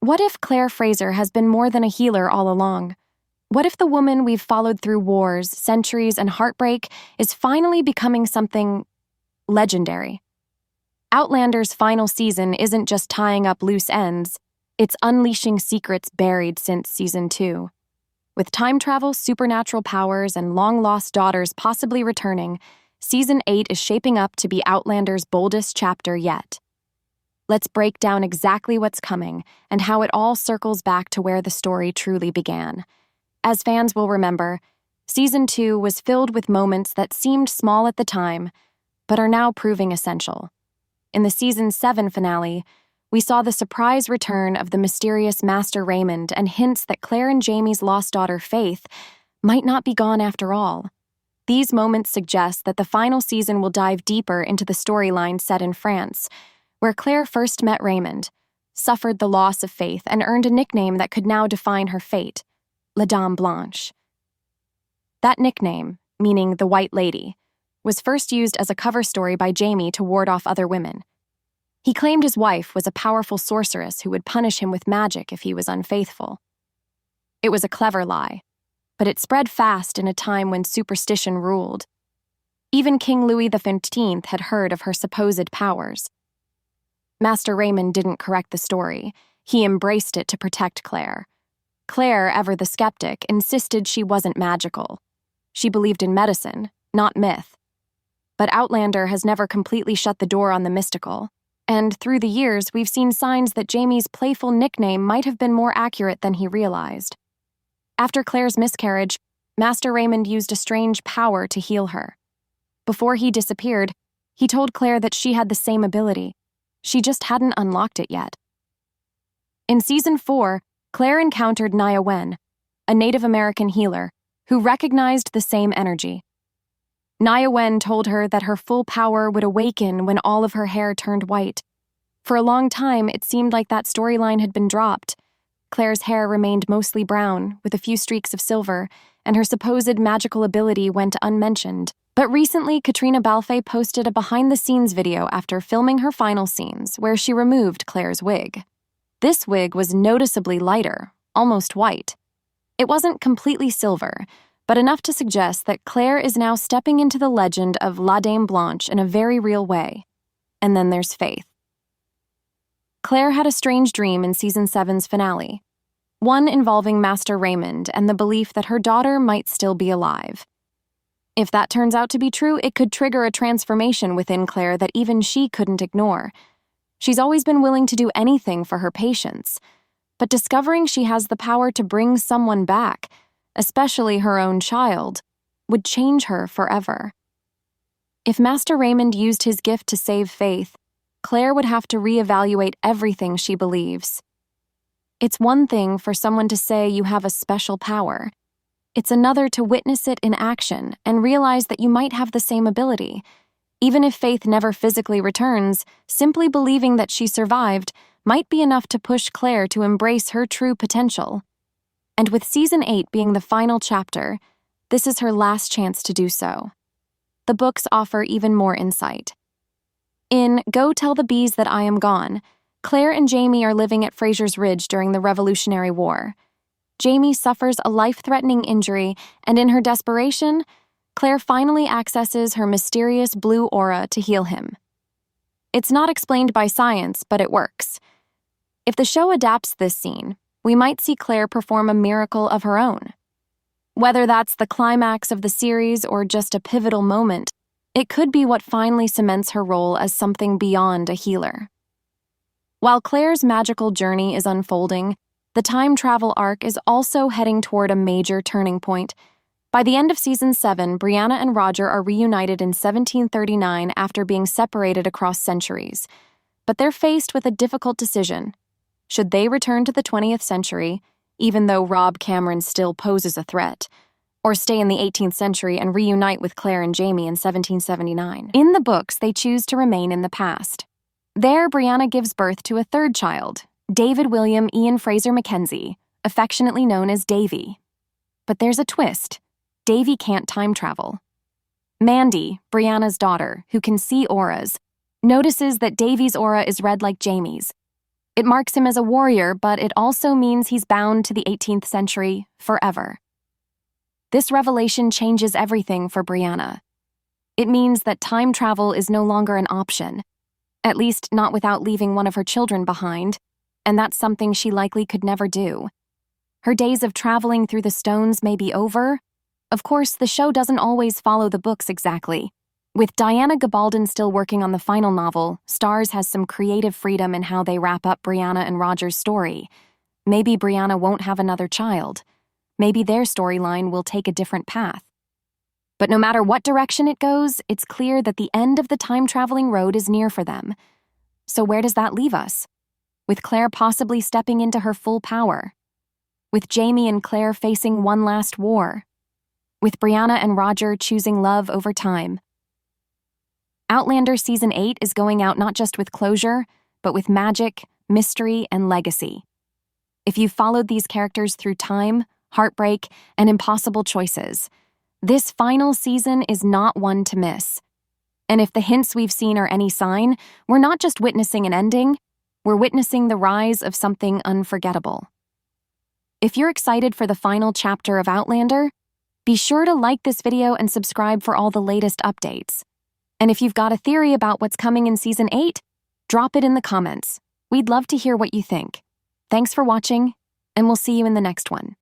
What if Claire Fraser has been more than a healer all along? What if the woman we've followed through wars, centuries, and heartbreak is finally becoming something legendary? Outlander's final season isn't just tying up loose ends, it's unleashing secrets buried since Season 2. With time travel, supernatural powers, and long-lost daughters possibly returning, Season 8 is shaping up to be Outlander's boldest chapter yet. Let's break down exactly what's coming and how it all circles back to where the story truly began. As fans will remember, Season 2 was filled with moments that seemed small at the time, but are now proving essential. In the Season 7 finale, we saw the surprise return of the mysterious Master Raymond and hints that Claire and Jamie's lost daughter Faith might not be gone after all. These moments suggest that the final season will dive deeper into the storyline set in France, where Claire first met Raymond, suffered the loss of Faith, and earned a nickname that could now define her fate, La Dame Blanche. That nickname, meaning the White Lady, was first used as a cover story by Jamie to ward off other women. He claimed his wife was a powerful sorceress who would punish him with magic if he was unfaithful. It was a clever lie, but it spread fast in a time when superstition ruled. Even King Louis XV had heard of her supposed powers. Master Raymond didn't correct the story. He embraced it to protect Claire. Claire, ever the skeptic, insisted she wasn't magical. She believed in medicine, not myth. But Outlander has never completely shut the door on the mystical, and through the years we've seen signs that Jamie's playful nickname might have been more accurate than he realized. After Claire's miscarriage, Master Raymond used a strange power to heal her. Before he disappeared, he told Claire that she had the same ability. She just hadn't unlocked it yet. In Season 4, Claire encountered Nayawenne, a Native American healer, who recognized the same energy. Nayawenne told her that her full power would awaken when all of her hair turned white. For a long time, it seemed like that storyline had been dropped. Claire's hair remained mostly brown, with a few streaks of silver, and her supposed magical ability went unmentioned. But recently, Katrina Balfe posted a behind-the-scenes video after filming her final scenes, where she removed Claire's wig. This wig was noticeably lighter, almost white. It wasn't completely silver, but enough to suggest that Claire is now stepping into the legend of La Dame Blanche in a very real way. And then there's Faith. Claire had a strange dream in Season 7's finale, one involving Master Raymond and the belief that her daughter might still be alive. If that turns out to be true, it could trigger a transformation within Claire that even she couldn't ignore. She's always been willing to do anything for her patients, but discovering she has the power to bring someone back, especially her own child, would change her forever. If Master Raymond used his gift to save Faith, Claire would have to reevaluate everything she believes. It's one thing for someone to say you have a special power. It's another to witness it in action and realize that you might have the same ability. Even if Faith never physically returns, simply believing that she survived might be enough to push Claire to embrace her true potential. And with Season 8 being the final chapter, this is her last chance to do so. The books offer even more insight. In Go Tell the Bees That I Am Gone, Claire and Jamie are living at Fraser's Ridge during the Revolutionary War. Jamie suffers a life-threatening injury, and in her desperation, Claire finally accesses her mysterious blue aura to heal him. It's not explained by science, but it works. If the show adapts this scene, we might see Claire perform a miracle of her own. Whether that's the climax of the series or just a pivotal moment, it could be what finally cements her role as something beyond a healer. While Claire's magical journey is unfolding, the time travel arc is also heading toward a major turning point. By the end of Season 7, Brianna and Roger are reunited in 1739 after being separated across centuries. But they're faced with a difficult decision. Should they return to the 20th century, even though Rob Cameron still poses a threat, or stay in the 18th century and reunite with Claire and Jamie in 1779? In the books, they choose to remain in the past. There, Brianna gives birth to a third child, David William Ian Fraser Mackenzie, affectionately known as Davy. But there's a twist. Davy can't time travel. Mandy, Brianna's daughter, who can see auras, notices that Davy's aura is red like Jamie's. It marks him as a warrior, but it also means he's bound to the 18th century forever. This revelation changes everything for Brianna. It means that time travel is no longer an option, at least not without leaving one of her children behind, and that's something she likely could never do. Her days of traveling through the stones may be over. Of course, the show doesn't always follow the books exactly. With Diana Gabaldon still working on the final novel, Starz has some creative freedom in how they wrap up Brianna and Roger's story. Maybe Brianna won't have another child. Maybe their storyline will take a different path. But no matter what direction it goes, it's clear that the end of the time-traveling road is near for them. So where does that leave us? With Claire possibly stepping into her full power? With Jamie and Claire facing one last war? With Brianna and Roger choosing love over time? Outlander Season 8 is going out not just with closure, but with magic, mystery, and legacy. If you've followed these characters through time, heartbreak, and impossible choices, this final season is not one to miss. And if the hints we've seen are any sign, we're not just witnessing an ending, we're witnessing the rise of something unforgettable. If you're excited for the final chapter of Outlander, be sure to like this video and subscribe for all the latest updates. And if you've got a theory about what's coming in Season 8, drop it in the comments. We'd love to hear what you think. Thanks for watching, and we'll see you in the next one.